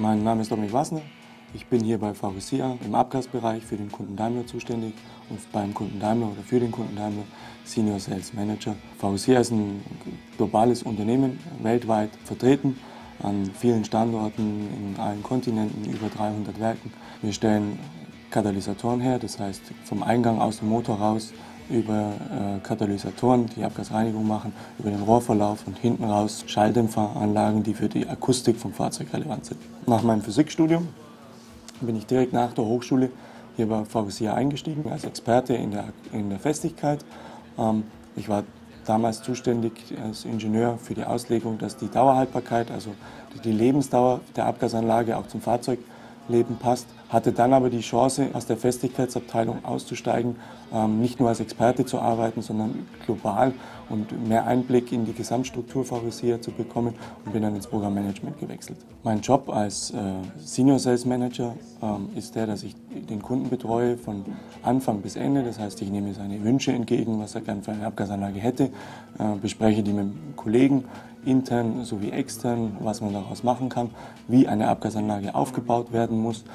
Mein Name ist Dominik Wassner. Ich bin hier bei Faurecia im Abgasbereich für den Kunden Daimler zuständig und beim Kunden Daimler oder für den Kunden Daimler Senior Sales Manager. Faurecia ist ein globales Unternehmen, weltweit vertreten, an vielen Standorten in allen Kontinenten, über 300 Werken. Wir stellen Katalysatoren her, das heißt vom Eingang aus dem Motor raus über Katalysatoren, die Abgasreinigung machen, über den Rohrverlauf und hinten raus Schalldämpferanlagen, die für die Akustik vom Fahrzeug relevant sind. Nach meinem Physikstudium bin ich direkt nach der Hochschule hier bei Faurecia eingestiegen als Experte in der Festigkeit. Ich war damals zuständig als Ingenieur für die Auslegung, dass die Dauerhaltbarkeit, also die Lebensdauer der Abgasanlage auch zum Fahrzeugleben passt. Hatte dann aber die Chance, aus der Festigkeitsabteilung auszusteigen, nicht nur als Experte zu arbeiten, sondern global und mehr Einblick in die Gesamtstruktur Faurecia zu bekommen und bin dann ins Programmmanagement gewechselt. Mein Job als Senior Sales Manager ist der, dass ich den Kunden betreue von Anfang bis Ende. Das heißt, ich nehme seine Wünsche entgegen, was er gerne für eine Abgasanlage hätte, bespreche die mit dem Kollegen intern sowie extern, was man daraus machen kann, wie eine Abgasanlage aufgebaut werden muss.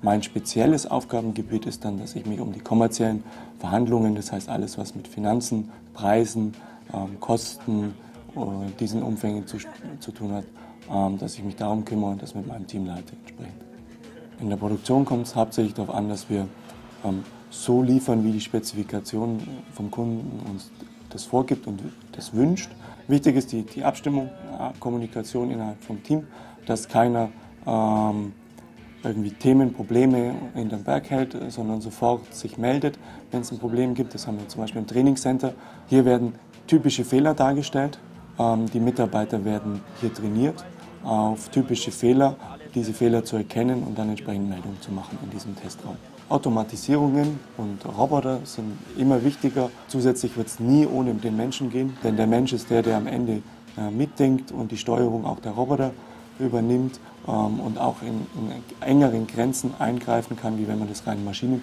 Mein spezielles Aufgabengebiet ist dann, dass ich mich um die kommerziellen Verhandlungen, das heißt alles, was mit Finanzen, Preisen, Kosten, diesen Umfängen zu tun hat, dass ich mich darum kümmere und das mit meinem Teamleiter entsprechend. In der Produktion kommt es hauptsächlich darauf an, dass wir so liefern, wie die Spezifikation vom Kunden uns das vorgibt und das wünscht. Wichtig ist die Abstimmung, Kommunikation innerhalb vom Team, dass keiner irgendwie Themen, Probleme hinterm Berg hält, sondern sofort sich meldet, wenn es ein Problem gibt. Das haben wir zum Beispiel im Trainingscenter. Hier werden typische Fehler dargestellt. Die Mitarbeiter werden hier trainiert, auf typische Fehler, diese Fehler zu erkennen und dann entsprechend Meldungen zu machen in diesem Testraum. Automatisierungen und Roboter sind immer wichtiger. Zusätzlich wird es nie ohne den Menschen gehen, denn der Mensch ist der am Ende mitdenkt und die Steuerung auch der Roboter übernimmt und auch in engeren Grenzen eingreifen kann, wie wenn man das reinen Maschinen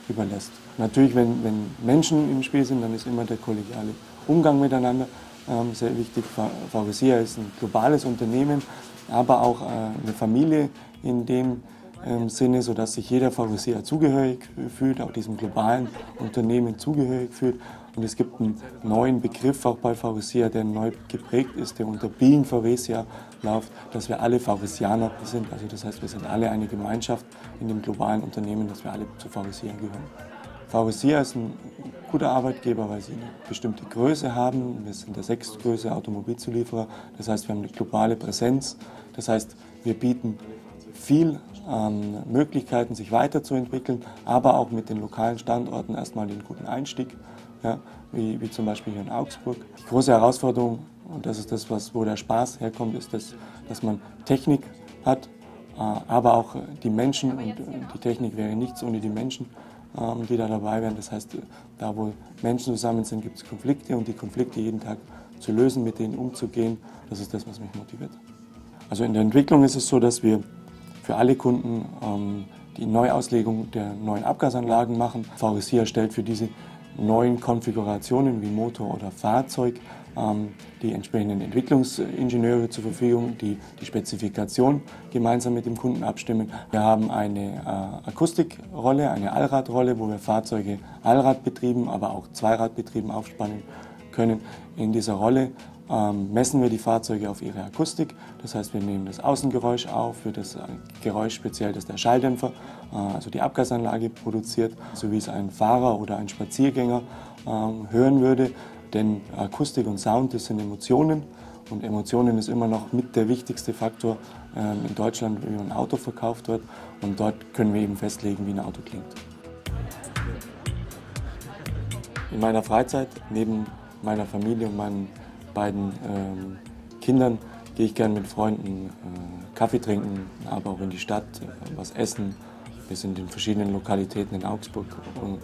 überlässt. Natürlich, wenn Menschen im Spiel sind, dann ist immer der kollegiale Umgang miteinander sehr wichtig. Faurecia ist ein globales Unternehmen, aber auch eine Familie in dem Sinne, sodass sich jeder Faurecia zugehörig fühlt, auch diesem globalen Unternehmen zugehörig fühlt. Und es gibt einen neuen Begriff auch bei Faurecia, der neu geprägt ist, der unter Being Faurecia läuft, dass wir alle Faurecianer sind. Also das heißt, wir sind alle eine Gemeinschaft in dem globalen Unternehmen, dass wir alle zu Faurecia gehören. Faurecia ist ein guter Arbeitgeber, weil sie eine bestimmte Größe haben. Wir sind der sechstgrößte Automobilzulieferer. Das heißt, wir haben eine globale Präsenz. Das heißt, wir bieten viel an Möglichkeiten, sich weiterzuentwickeln, aber auch mit den lokalen Standorten erstmal den guten Einstieg, ja, wie zum Beispiel hier in Augsburg. Die große Herausforderung, und das ist das, wo der Spaß herkommt, ist, dass man Technik hat, aber auch die Menschen, und die Technik wäre nichts ohne die Menschen, die da dabei wären. Das heißt, da wo Menschen zusammen sind, gibt es Konflikte und die Konflikte jeden Tag zu lösen, mit denen umzugehen, das ist das, was mich motiviert. Also in der Entwicklung ist es so, dass wir für alle Kunden die Neuauslegung der neuen Abgasanlagen machen. Faurecia stellt für diese neuen Konfigurationen wie Motor oder Fahrzeug die entsprechenden Entwicklungsingenieure zur Verfügung, die die Spezifikation gemeinsam mit dem Kunden abstimmen. Wir haben eine Akustikrolle, eine Allradrolle, wo wir Fahrzeuge allradbetrieben, aber auch zweiradbetrieben aufspannen können. In dieser Rolle messen wir die Fahrzeuge auf ihre Akustik. Das heißt, wir nehmen das Außengeräusch auf, für das Geräusch speziell, das der Schalldämpfer, also die Abgasanlage produziert, so wie es ein Fahrer oder ein Spaziergänger hören würde. Denn Akustik und Sound, das sind Emotionen. Und Emotionen ist immer noch mit der wichtigste Faktor in Deutschland, wie ein Auto verkauft wird. Und dort können wir eben festlegen, wie ein Auto klingt. In meiner Freizeit, neben meiner Familie und meinen beiden Kindern, gehe ich gerne mit Freunden Kaffee trinken, aber auch in die Stadt, was essen. Wir sind in verschiedenen Lokalitäten in Augsburg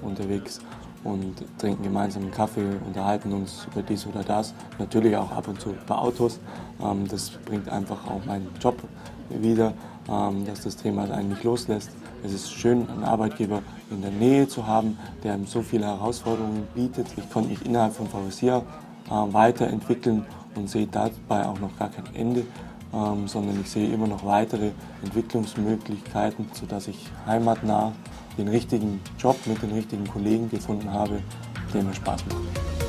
unterwegs und trinken gemeinsam einen Kaffee, unterhalten uns über dies oder das. Natürlich auch ab und zu über Autos. Das bringt einfach auch meinen Job wieder, dass das Thema einen nicht loslässt. Es ist schön, einen Arbeitgeber in der Nähe zu haben, der einem so viele Herausforderungen bietet. Ich konnte mich innerhalb von Faurecia weiterentwickeln und sehe dabei auch noch gar kein Ende. sondern ich sehe immer noch weitere Entwicklungsmöglichkeiten, sodass ich heimatnah den richtigen Job mit den richtigen Kollegen gefunden habe, der mir Spaß macht.